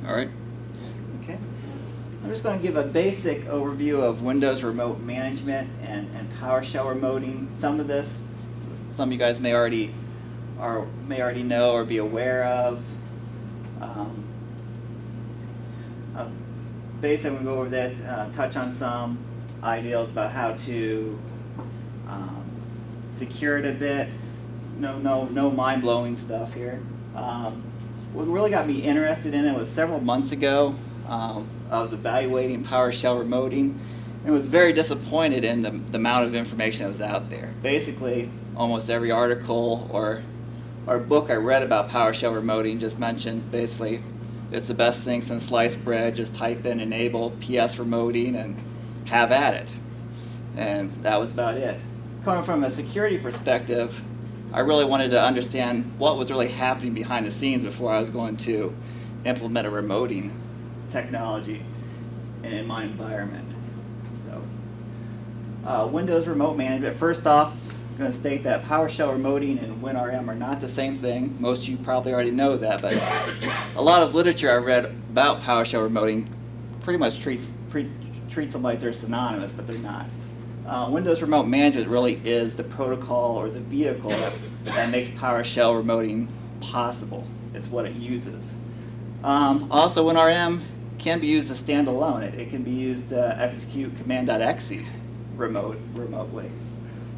All right. Okay. I'm just going to give a basic overview of Windows Remote Management and PowerShell Remoting. Some of this, some of you guys may already know or be aware of. Basically, I'm going to go over that, touch on some ideas about how to secure it a bit. No mind-blowing stuff here. What really got me interested in it was several months ago. I was evaluating PowerShell Remoting and was very disappointed in the amount of information that was out there. Basically, almost every article or book I read about PowerShell Remoting just mentioned basically it's the best thing since sliced bread. Just type in enable PS Remoting and have at it. And that was about it. Coming from a security perspective, I really wanted to understand what was really happening behind the scenes before I was going to implement a remoting technology in my environment. So, Windows Remote Management. First off, I'm going to state that PowerShell Remoting and WinRM are not the same thing. Most of you probably already know that, but a lot of literature I read about PowerShell Remoting pretty much treats them like they're synonymous, but they're not. Windows Remote Management really is the protocol or the vehicle that makes PowerShell Remoting possible. It's what it uses. Also, WinRM can be used as standalone. It can be used to execute command.exe remotely,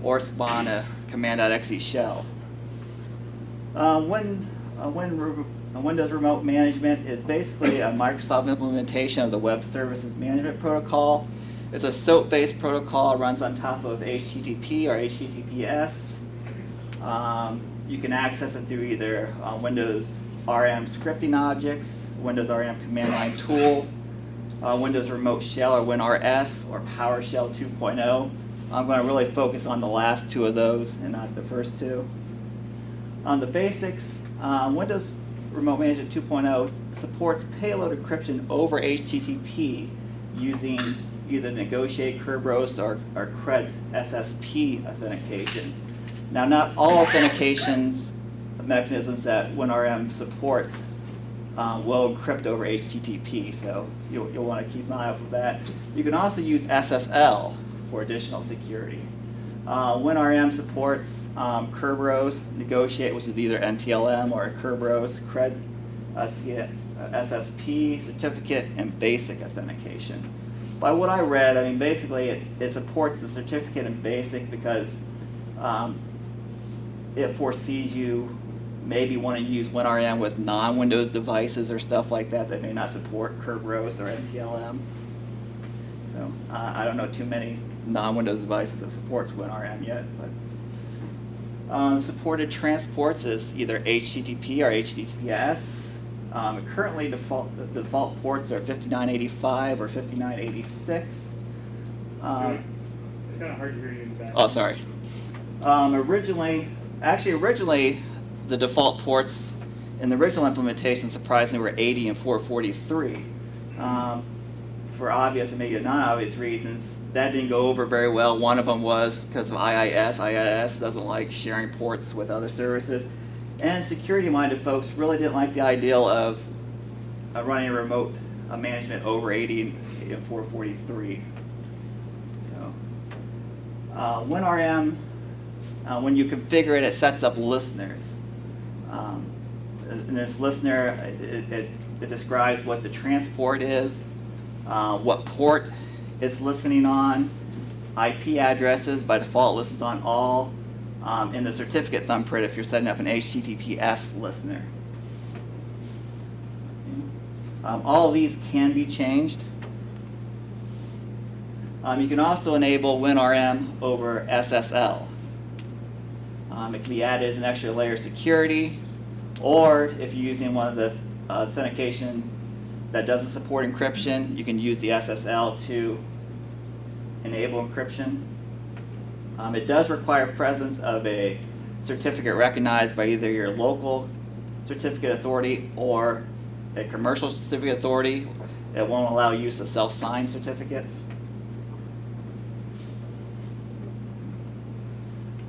or spawn a command.exe shell. Windows Remote Management is basically a Microsoft implementation of the Web Services Management Protocol. It's a SOAP-based protocol. It runs on top of HTTP or HTTPS. You can access it through either Windows RM scripting objects, Windows RM command line tool, Windows Remote Shell or WinRS, or PowerShell 2.0. I'm going to really focus on the last two of those and not the first two. On the basics, Windows Remote Management 2.0 supports payload encryption over HTTP using either Negotiate, Kerberos, or CRED SSP authentication. Now, not all authentication mechanisms that WinRM supports will encrypt over HTTP, so you'll want to keep an eye out for that. You can also use SSL for additional security. WinRM supports Kerberos, Negotiate, which is either NTLM or Kerberos, CRED SSP, certificate, and basic authentication. By what I read, I mean, basically it supports the certificate and basic because it foresees you maybe want to use WinRM with non-Windows devices or stuff like that that may not support Kerberos or NTLM. So I don't know too many non-Windows devices that supports WinRM yet, but supported transports is either HTTP or HTTPS. Currently, the default ports are 5985 or 5986. It's kind of hard to hear you in the back. Oh, sorry. Originally, the default ports in the original implementation, surprisingly, were 80 and 443. For obvious and maybe non-obvious reasons, that didn't go over very well. One of them was because of IIS. IIS doesn't like sharing ports with other services. And security-minded folks really didn't like the idea of running a remote management over 80 and 443. So, WinRM, when you configure it, it sets up listeners. In this listener, it describes what the transport is, what port it's listening on, IP addresses. By default, listens on all. In the certificate thumbprint if you're setting up an HTTPS listener. All of these can be changed. You can also enable WinRM over SSL. It can be added as an extra layer of security, or if you're using one of the authentication that doesn't support encryption, you can use the SSL to enable encryption. It does require presence of a certificate recognized by either your local certificate authority or a commercial certificate authority. It won't allow use of self-signed certificates.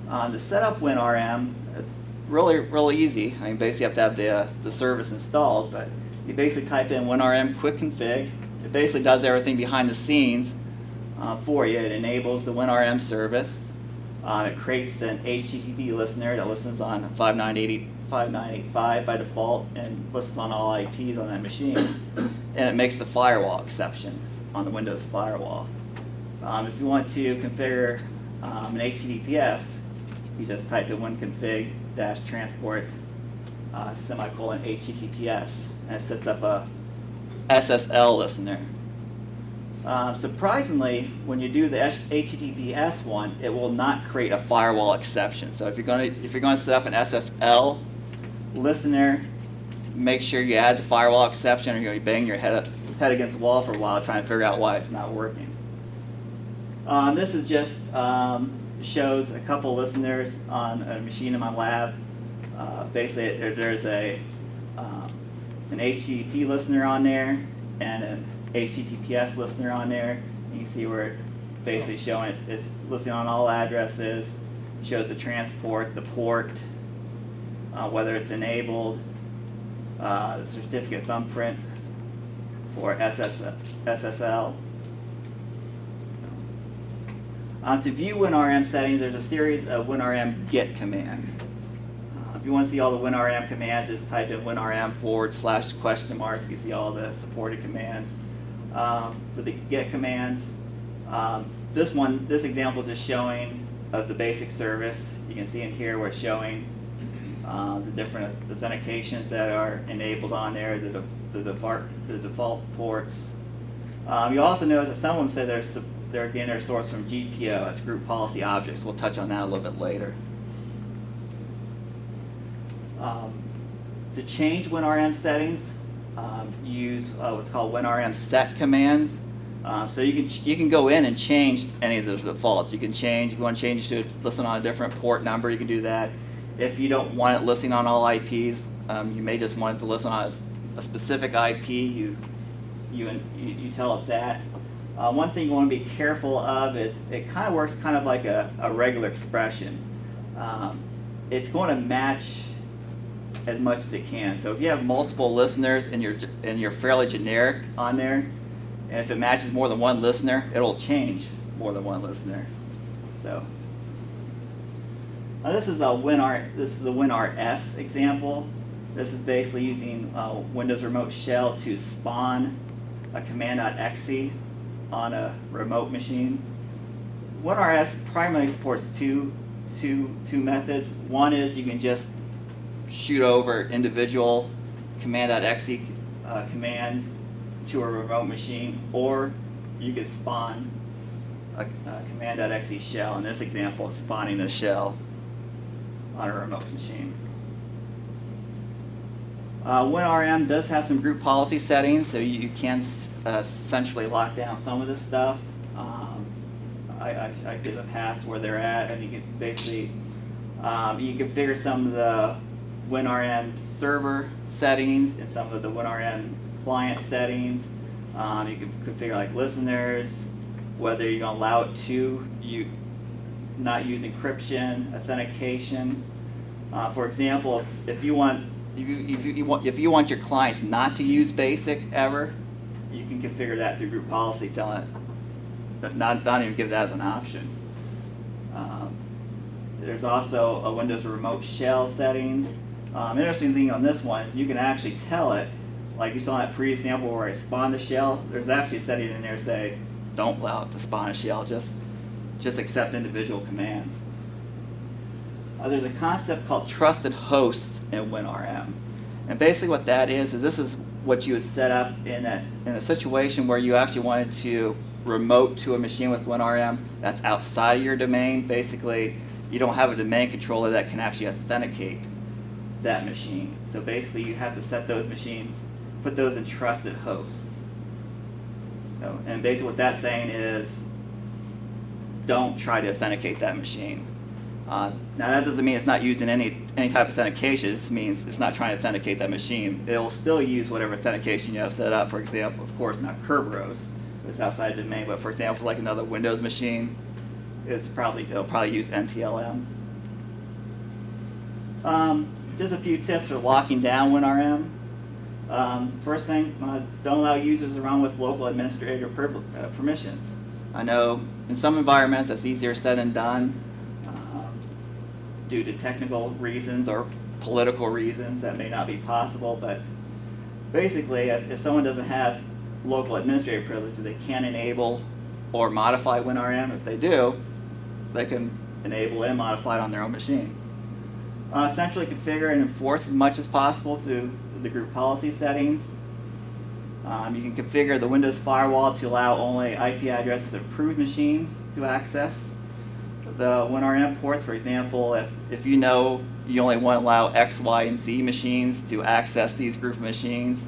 To set up WinRM, really easy. I mean, basically you have to have the service installed, but you basically type in WinRM quick config. It basically does everything behind the scenes for you. It enables the WinRM service. It creates an HTTP listener that listens on 5985 by default and listens on all IPs on that machine. And it makes the firewall exception on the Windows firewall. If you want to configure an HTTPS, you just type in winconfig-transport semicolon HTTPS, and it sets up a SSL listener. Surprisingly, when you do the HTTPS one, it will not create a firewall exception. So if you're going to set up an SSL listener, make sure you add the firewall exception, or you're going to be banging your head against the wall for a while trying to figure out why it's not working. This is just shows a couple listeners on a machine in my lab. Basically, there's an HTTP listener on there and an HTTPS listener on there. You can see where it's basically showing it's listening on all addresses, shows the transport, the port, whether it's enabled, the certificate thumbprint for SSL. To view WinRM settings, there's a series of WinRM get commands. If you want to see all the WinRM commands, just type in WinRM / You can see all the supported commands. For the get commands, this example is just showing of the basic service. You can see in here where it's showing the different authentications that are enabled on there, the default ports. You also notice that some of them say they're sourced from GPO, that's group policy objects. We'll touch on that a little bit later. To change WinRM settings, use what's called WinRM set commands. So you can go in and change any of those defaults. You can change, if you want to change to listen on a different port number, you can do that. If you don't want it listening on all IPs, you may just want it to listen on a specific IP. You tell it that. One thing you want to be careful of is it kind of works kind of like a regular expression. It's going to match as much as it can. So if you have multiple listeners and you're fairly generic on there, and if it matches more than one listener, it'll change more than one listener. So this is a WinRS example. This is basically using Windows Remote Shell to spawn a command.exe on a remote machine. WinRS primarily supports two methods. One is you can just shoot over individual command.exe commands to a remote machine, or you could spawn a command.exe shell. In this example, it's spawning a shell on a remote machine. WinRM does have some group policy settings, so you can essentially lock down some of this stuff. I give a pass where they're at, and you can basically you configure some of the WinRM server settings and some of the WinRM client settings. You can configure like listeners, whether you're going to allow it to not use encryption, authentication. For example, if you want your clients not to use BASIC ever, you can configure that through group policy, telling it not even give that as an option. There's also a Windows Remote Shell settings. Interesting thing on this one is you can actually tell it, like you saw in that previous example where I spawned the shell, there's actually a setting in there to say, don't allow it to spawn a shell, just accept individual commands. There's a concept called trusted hosts in WinRM. And basically what that is this is what you would set up in a situation where you actually wanted to remote to a machine with WinRM that's outside of your domain. Basically, you don't have a domain controller that can actually authenticate that machine. So basically you have to set those machines, put those in trusted hosts. So, and basically what that's saying is don't try to authenticate that machine. Now that doesn't mean it's not using any type of authentication. It just means it's not trying to authenticate that machine. It'll still use whatever authentication you have set up. For example, of course, not Kerberos, it's outside the domain. But for example, like another Windows machine, it'll probably use NTLM. Just a few tips for locking down WinRM. First thing, don't allow users to run with local administrator permissions. I know in some environments that's easier said than done due to technical reasons or political reasons that may not be possible, but basically if someone doesn't have local administrator privileges, they can enable or modify WinRM. If they do, they can enable and modify it on their own machine. Centrally configure and enforce as much as possible through the group policy settings. You can configure the Windows firewall to allow only IP addresses of approved machines to access the WinRM ports. For example, if you know you only want to allow X, Y, and Z machines to access these group of machines,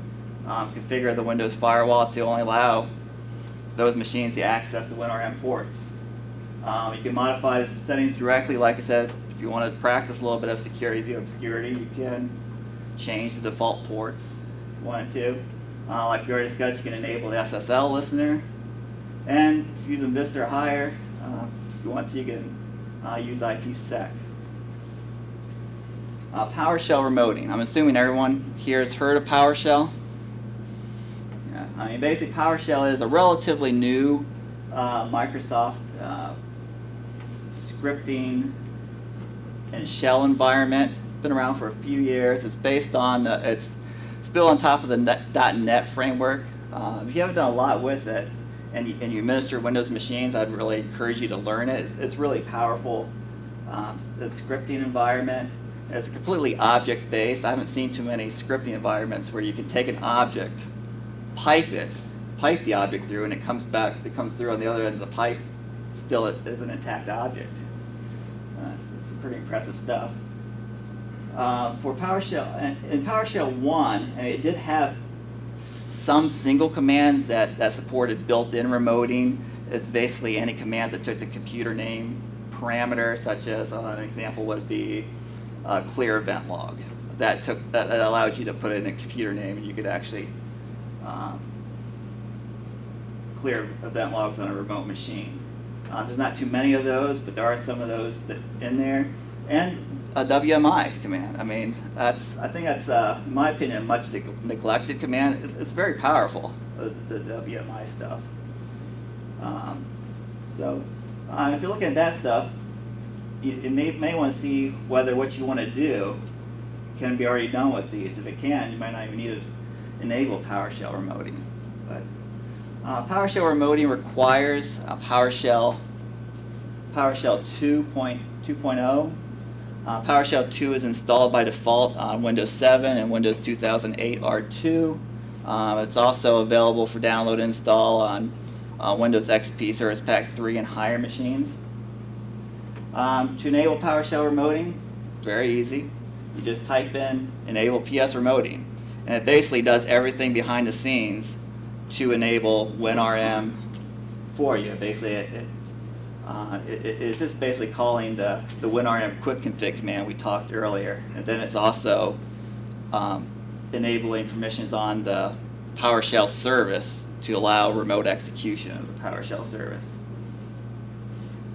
configure the Windows firewall to only allow those machines to access the WinRM ports. You can modify the settings directly. Like I said, if you want to practice a little bit of security via obscurity, you can change the default ports if you wanted to. Like we already discussed, you can enable the SSL listener. And if you're using Vista or higher, if you want to, you can use IPsec. PowerShell remoting. I'm assuming everyone here has heard of PowerShell. Yeah, I mean, basically PowerShell is a relatively new Microsoft scripting and shell environment. It's been around for a few years. It's based on it's built on top of the .NET framework. If you haven't done a lot with it and you administer Windows machines, I'd really encourage you to learn it. It's really powerful scripting environment. It's completely object-based. I haven't seen too many scripting environments where you can take an object, pipe the object through, and it comes through on the other end of the pipe. Still, it is an intact object. It's pretty impressive stuff. For PowerShell, in PowerShell 1, it did have some single commands that supported built-in remoting. It's basically any commands that took the computer name parameter, such as an example would be clear event log. That allowed you to put in a computer name, and you could actually clear event logs on a remote machine. There's not too many of those, but there are some of those in there. And a WMI command. I mean, I think that's, in my opinion, a much neglected command. It's very powerful, the WMI stuff. So if you're looking at that stuff, you may want to see whether what you want to do can be already done with these. If it can, you might not even need to enable PowerShell remoting. But PowerShell remoting requires PowerShell 2.0. PowerShell 2 is installed by default on Windows 7 and Windows 2008 R2. It's also available for download and install on Windows XP Service Pack 3 and higher machines. To enable PowerShell remoting, very easy. You just type in enable PS remoting, and it basically does everything behind the scenes to enable WinRM for you. Basically, it's just basically calling the WinRM quick config command we talked earlier, and then it's also enabling permissions on the PowerShell service to allow remote execution of the PowerShell service.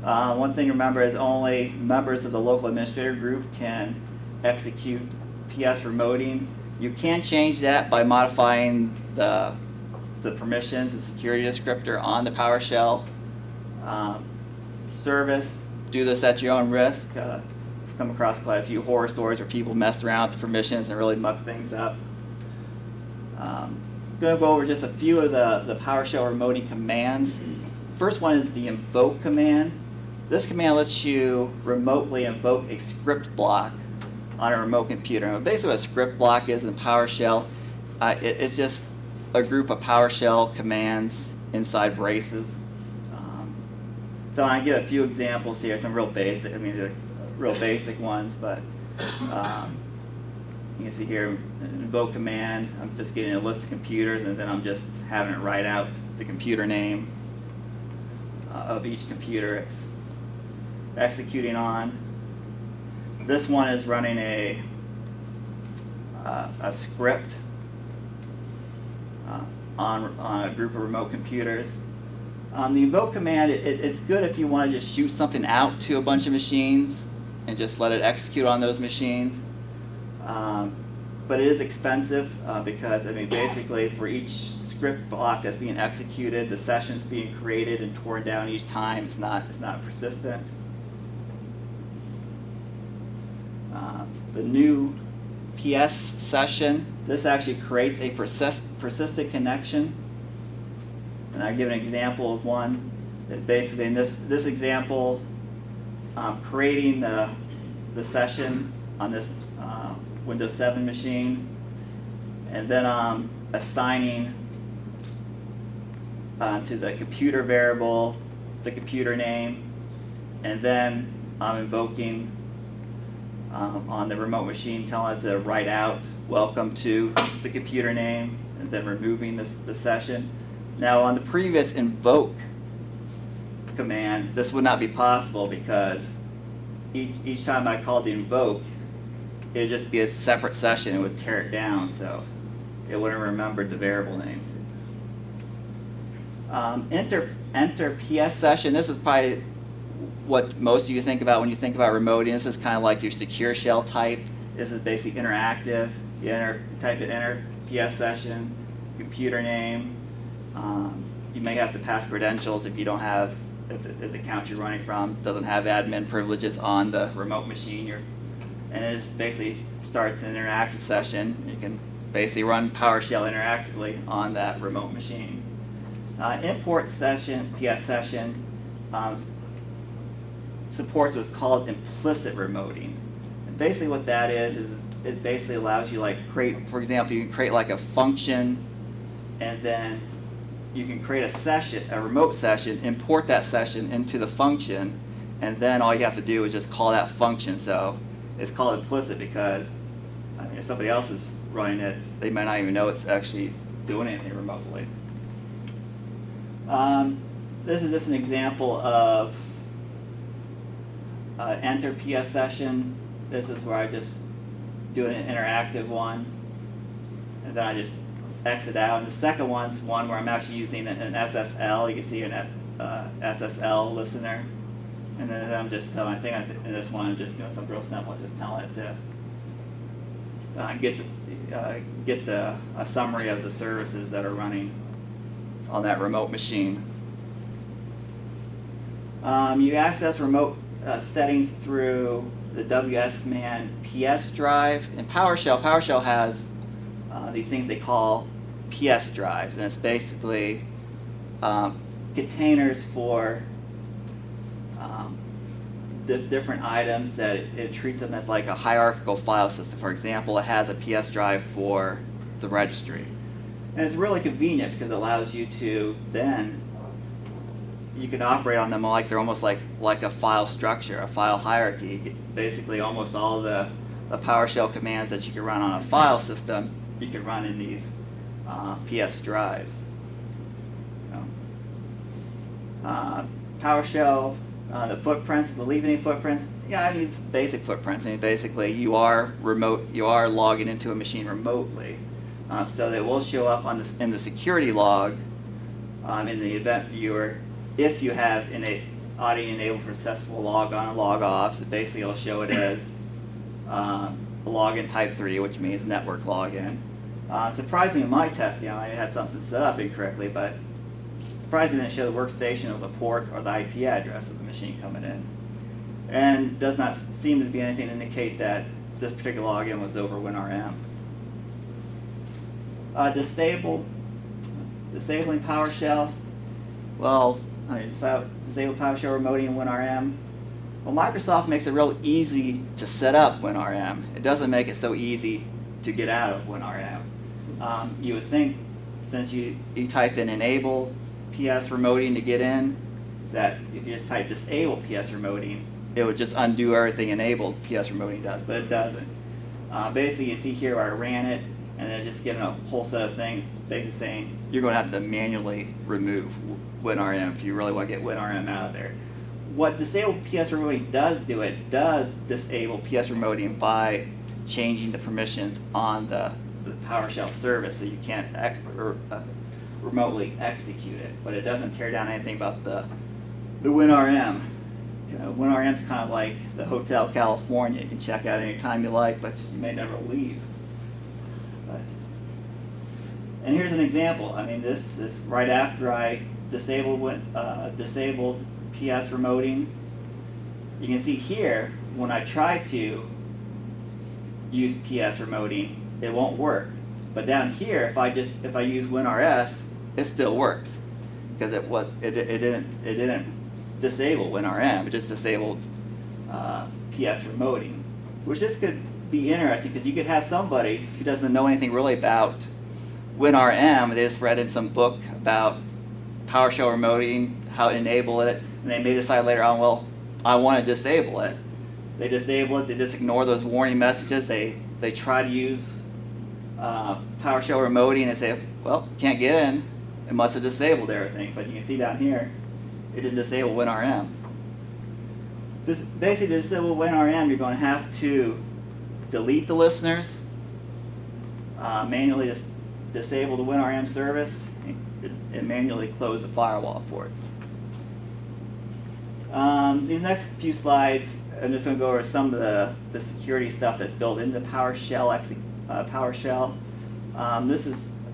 One thing to remember is only members of the local administrator group can execute PS remoting. You can change that by modifying the permissions and security descriptor on the PowerShell service. Do this at your own risk. I've come across quite a few horror stories where people messed around with the permissions and really mucked things up. I'm going to go over just a few of the PowerShell remoting commands. First one is the Invoke Command. This command lets you remotely invoke a script block on a remote computer. And basically what a script block is in PowerShell, it's just a group of PowerShell commands inside braces. So I give a few examples here, some real basic, they're real basic ones, but you can see here, Invoke Command, I'm just getting a list of computers and then I'm just having it write out the computer name of each computer it's executing on. This one is running a script on a group of remote computers. The Invoke Command, it's good if you want to just shoot something out to a bunch of machines and just let it execute on those machines. but it is expensive because, I mean, basically for each script block that's being executed, the session's being created and torn down each time. It's not persistent. The new PS session, this actually creates a persistent connection. And I'll give an example of one. It's basically in this example, creating the session on this Windows 7 machine, and then assigning to the computer variable the computer name, and then I'm invoking on the remote machine, telling it to write out welcome to the computer name, and then removing the session. Now on the previous invoke command, this would not be possible because each time I called the invoke, it would just be a separate session. It would tear it down, so it wouldn't remember the variable names. Enter PS session. This is probably what most of you think about when you think about remoting. This is kind of like your secure shell type. This is basically interactive. You type in enter PS session, computer name. You may have to pass credentials if you don't have, if the account you're running from doesn't have admin privileges on the remote machine. And it just basically starts an interactive session. You can basically run PowerShell interactively on that remote machine. Import session, PS session, supports what's called implicit remoting. And basically what that is it basically allows you create, for example, you can create like a function, and then you can create a session, a remote session, import that session into the function, and then all you have to do is just call that function. So it's called implicit because, I mean, if somebody else is running it, they might not even know it's actually doing anything remotely. This is just an example of enter PS session. This is where I just do an interactive one, and then I just exit out. And the second one's one where I'm actually using an SSL. You can see an SSL listener. And then I'm just telling, I think in this one I'm just doing something real simple, just telling it to get a summary of the services that are running on that remote machine. You access remote settings through the WinRMandPowerShell drive. In PowerShell has these things they call PS drives, and it's basically containers for different items that it treats them as like a hierarchical file system. For example, it has a PS drive for the registry. And it's really convenient because it allows you to then, you can operate on them like they're almost like a file structure, a file hierarchy. Basically almost all the PowerShell commands that you can run on a file system, you can run in these PS drives. PowerShell, the footprints, the leave any footprints. Yeah, I mean, it's basic footprints. I mean, basically you are logging into a machine remotely. So they will show up in the security log in the event viewer if you have audio enabled for successful log on and log off. So basically it'll show it as a login type 3, which means network login. Surprisingly, in my testing, I had something set up incorrectly, but surprisingly it didn't show the workstation or the port or the IP address of the machine coming in. And does not seem to be anything to indicate that this particular login was over WinRM. Disabling PowerShell. Well, disable PowerShell remoting in WinRM. Well, Microsoft makes it real easy to set up WinRM. It doesn't make it so easy to get out of WinRM. You would think, since you type in enable PS remoting to get in, that if you just type disable PS remoting, it would just undo everything enabled PS remoting does, but it doesn't. Basically, you see here where I ran it, and then just giving a whole set of things, basically saying you're going to have to manually remove WinRM if you really want to get WinRM out of there. What disable PS remoting does do, it does disable PS remoting by changing the permissions on the PowerShell service so you can't remotely execute it, but it doesn't tear down anything about the WinRM. WinRM's kind of like the Hotel California. You can check out anytime you like, but you may never leave. And here's an example. I mean, this is right after I disabled PS remoting. You can see here, when I try to use PS remoting, it won't work. But down here, if I use WinRS, it still works because it didn't disable WinRM. It just disabled PS remoting, which this could be interesting because you could have somebody who doesn't know anything really about WinRM. They just read in some book about PowerShell remoting, how to enable it, and they may decide later on, well, I want to disable it. They disable it. They just ignore those warning messages. They try to use PowerShell remoting and say, well, can't get in. It must have disabled everything. But you can see down here, it didn't disable WinRM. Basically, to disable WinRM, you're going to have to delete the listeners, manually disable the WinRM service, and manually close the firewall ports. These next few slides, I'm just going to go over some of the security stuff that's built into PowerShell.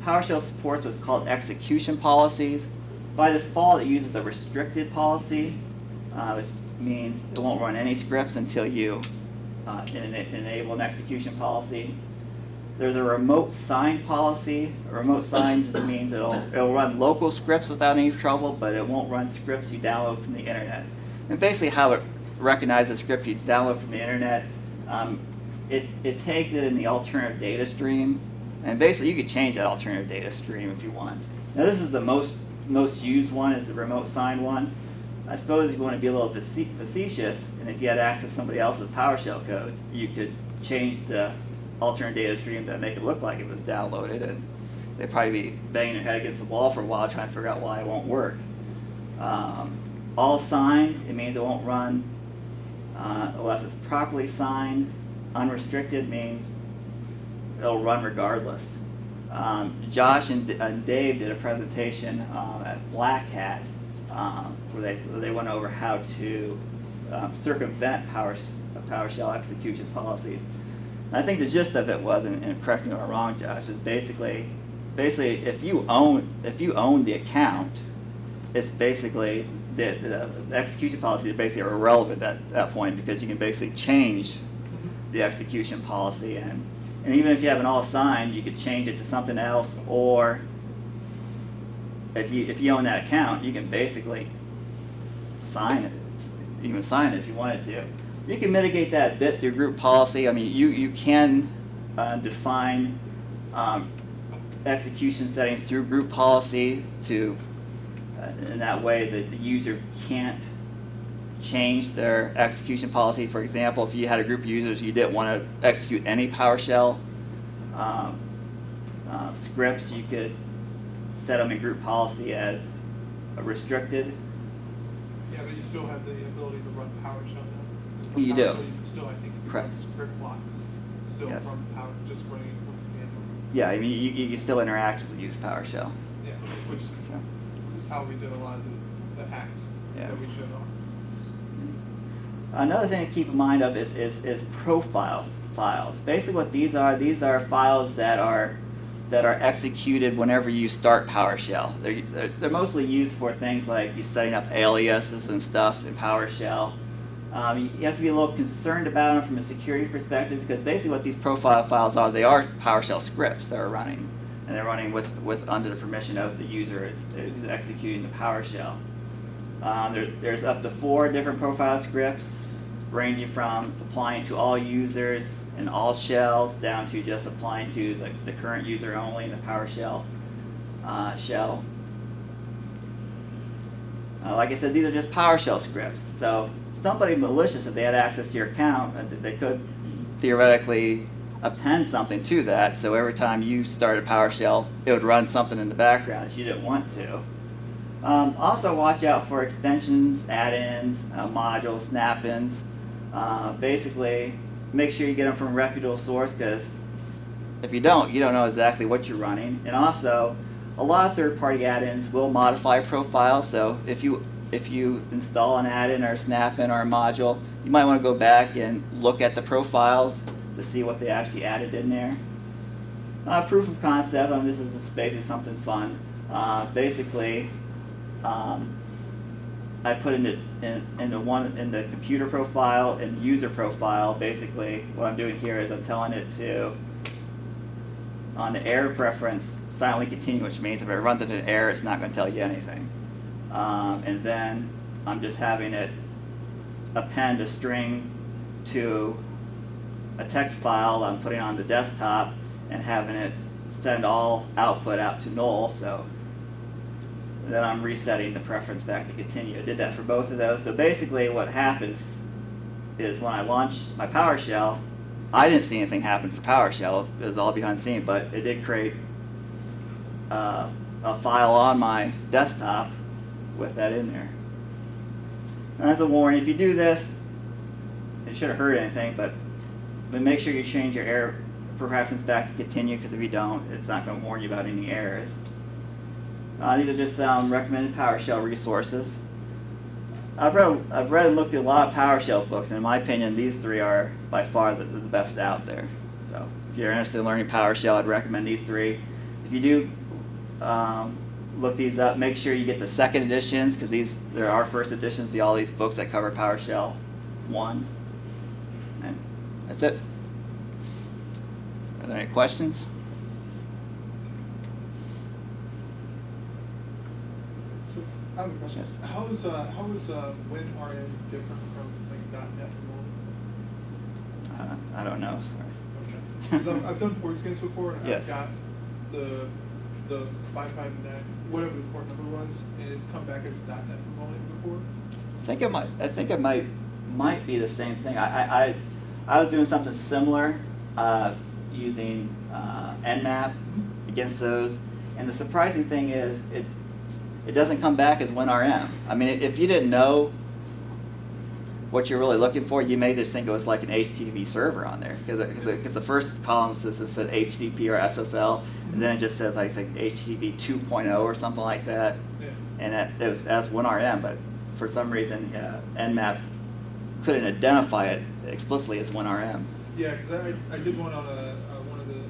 PowerShell supports what's called execution policies. By default, it uses a restricted policy, which means it won't run any scripts until you enable an execution policy. There's a remote sign policy. A remote sign just means it'll run local scripts without any trouble, but it won't run scripts you download from the internet. And basically how it recognizes a script you download from the internet, it takes it in the alternative data stream, and basically you could change that alternative data stream if you want. Now this is the most used one, is the remote sign one. I suppose if you want to be a little facetious, and if you had access to somebody else's PowerShell codes, you could change the alternate data stream to make it look like it was downloaded, and they'd probably be banging their head against the wall for a while trying to figure out why it won't work. All signed, it means it won't run unless it's properly signed. Unrestricted means it'll run regardless. Josh and Dave did a presentation at Black Hat where they went over how to circumvent PowerShell execution policies. And I think the gist of it was, and correct me if I'm wrong, Josh, is basically if you own the account, it's basically the execution policy is basically irrelevant at that point, because you can basically change the execution policy, and even if you have it all signed, you could change it to something else, or if you own that account, you can basically sign it. You can sign it if you wanted to. You can mitigate that a bit through group policy. I mean, you can define execution settings through group policy to, in that way that the user can't change their execution policy. For example, if you had a group of users you didn't want to execute any PowerShell scripts, you could set them in group policy as restricted. Yeah, but you still have the ability to run PowerShell now. You do. You can still, I think, Correct. run script blocks still Yes. from just running it from command line. Yeah, I mean, you still interactively use PowerShell. Yeah, which is how we did a lot of the hacks that we showed off. Another thing to keep in mind of is profile files. Basically what these are files that are executed whenever you start PowerShell. They're mostly used for things like you setting up aliases and stuff in PowerShell. You have to be a little concerned about them from a security perspective, because basically what these profile files are, they are PowerShell scripts that are running, and they're running with under the permission of the user who's executing the PowerShell. There's up to 4 different profile scripts, ranging from applying to all users and all shells down to just applying to the current user only in the PowerShell shell. Like I said, these are just PowerShell scripts. So somebody malicious, if they had access to your account, they could theoretically append something to that. So every time you started PowerShell, it would run something in the background that you didn't want to. Also watch out for extensions, add-ins, modules, snap-ins. Basically, make sure you get them from a reputable source, because if you don't know exactly what you're running. And also, a lot of third-party add-ins will modify profiles. So if you install an add-in or a snap-in or a module, you might want to go back and look at the profiles to see what they actually added in there. Proof of concept. This is basically something fun. Basically, I put in the computer profile and user profile. Basically, what I'm doing here is I'm telling it to, on the error preference, silently continue, which means if it runs into an error, it's not going to tell you anything. And then I'm just having it append a string to a text file I'm putting on the desktop and having it send all output out to null. So then I'm resetting the preference back to continue. I did that for both of those. So basically what happens is when I launch my PowerShell, I didn't see anything happen for PowerShell. It was all behind the scenes, but it did create a file on my desktop with that in there. And as a warning, if you do this, it shouldn't hurt anything, but make sure you change your error preference back to continue, because if you don't, it's not going to warn you about any errors. These are just recommended PowerShell resources. I've read and looked at a lot of PowerShell books, and in my opinion, these three are by far the best out there. So if you're interested in learning PowerShell, I'd recommend these three. If you do look these up, make sure you get the second editions, because there are first editions to all these books that cover PowerShell 1. And that's it. Are there any questions? So I have a question. Yes. How is WinRM different from like .NET Remoting? I don't know. Okay. Because I've done port scans before, and Yes. I've got the 55net, whatever the port number was, and it's come back as .NET Remoting before. I think it might be the same thing. I was doing something similar using Nmap against those, and the surprising thing is it doesn't come back as WinRM. I mean, if you didn't know what you're really looking for, you may just think it was like an HTTP server on there, because the first column says HTTP or SSL, and then it just says I think HTTP 2.0 or something like that, Yeah. and that's WinRM. But for some reason, Nmap couldn't identify it explicitly as WinRM. Yeah, because I did one on one of the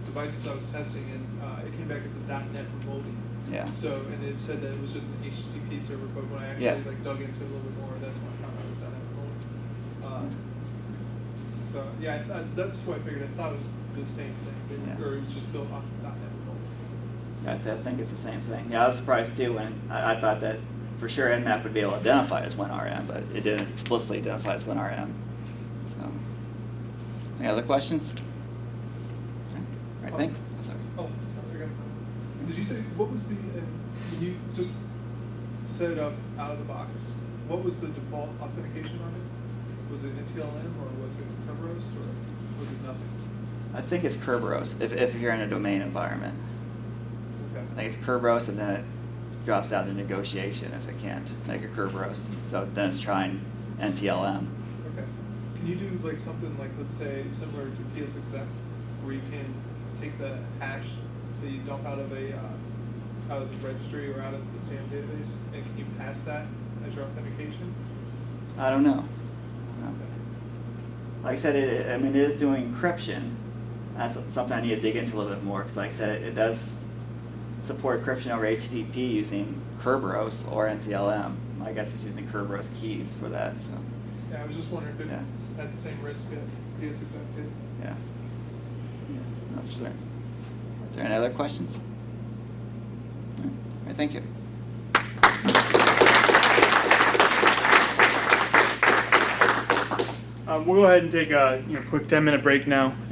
devices I was testing, and it came back as a .NET Remoting. Yeah. So, and it said that it was just an HTTP server, but when I actually Yeah. like dug into it a little bit more, that's when I found out it was .NET Remoting. So yeah, that's what I figured. I thought it was the same thing, Yeah. or it was just built off of .NET Remoting. I think it's the same thing. Yeah, I was surprised too when I thought that for sure Nmap would be able to identify it as WinRM, but it didn't explicitly identify as WinRM. So, any other questions? Okay. All right, thank. Sorry. Oh, sorry, I got it. Did you say, what was the, when you just set it up out of the box, what was the default authentication on it? Was it NTLM, or was it Kerberos, or was it nothing? I think it's Kerberos if you're in a domain environment. Okay. I think it's Kerberos, and then it drops down to negotiation if it can't make a Kerberos. So then it's trying NTLM. Okay. Can you do like something like, let's say, similar to PSExec, where you can take the hash that you dump out of the registry or out of the SAM database, and can you pass that as your authentication? I don't know. Like I said, it is doing encryption. That's something I need to dig into a little bit more, because like I said, it does support encryption over HTTP using Kerberos or NTLM. I guess it's using Kerberos keys for that. So Yeah, I was just wondering if it Yeah. had the same risk as PSExec did. yeah, no, sure. Are there any other questions? All right, thank you. We'll go ahead and take a quick 10-minute break now. And